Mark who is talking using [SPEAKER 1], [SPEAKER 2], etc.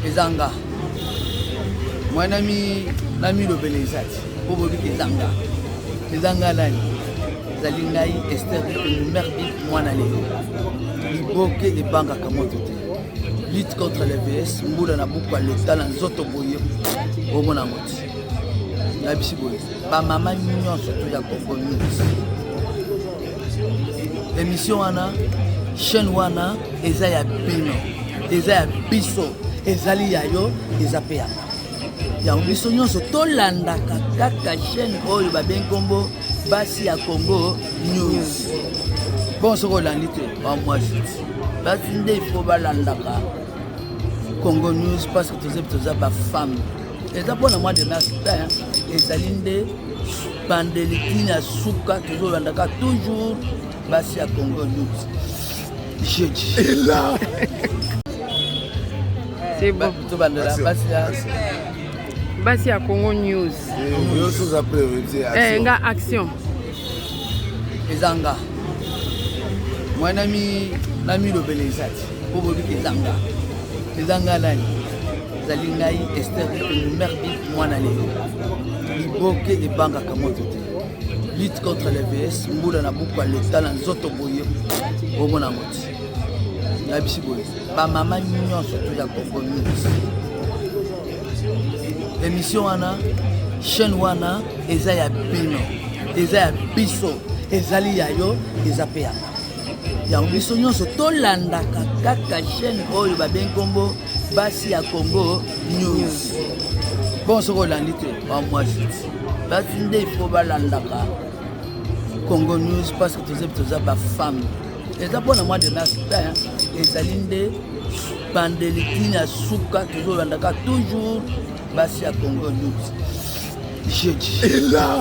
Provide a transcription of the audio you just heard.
[SPEAKER 1] Ezanga. Moi nami le belezati. Pour vous dire Ezanga. Ezanga nani. Zalingai Esther merdi moi nalé. Liboke et banga kamoto. Lutte contre les VS, Mboula na beaucoup l'état dans zoto boye. Au mon amour. La bisi boye. Ba maman mignon surtout ya Congo News. Émission wana chaîne wana eza ya bino. Eza ya biso. Ezali ya yo, eza pe ya. Ya biso nyonso tolanda kaka chaîne oyo ba ben kombo basi ya Congo News. Bon soko landi te, moi je. Basi nde il faut balandaka Congo News parce que tous les femmes. Et d'abord, moi, de Nasita, et Zalinde, Bandelitine, Souka, toujours, Bassi à Congo News. Jeudi.
[SPEAKER 2] Et là,
[SPEAKER 3] c'est bon. Bassi à Congo News. Action.
[SPEAKER 1] Ezanga. Moi, nami le belezati. Pour vous dire Ezanga. Ezanga nani. Zalingai Esther merdi moi nalé. Liboke et banga kamoto. Lutte contre les VS, Mboula na beaucoup l'état dans zoto boye. Au mon amour. La bisi boye. Ba maman mignon surtout ya Congo News. Émission wana chaîne wana eza ya bino. Eza ya biso. Ezali ya yo, eza pe ya. Ya biso nyonso tolanda kaka chaîne oyo ba ben kombo basi à Congo News. Bon soko landi te, moi je. Basi nde il faut balandaka Congo News parce que tous les femmes. Et d'abord moi de Nasita, et Zalinde Bandelitine Souka toujours landaka toujours basi à Congo News. Jeudi.
[SPEAKER 2] et là.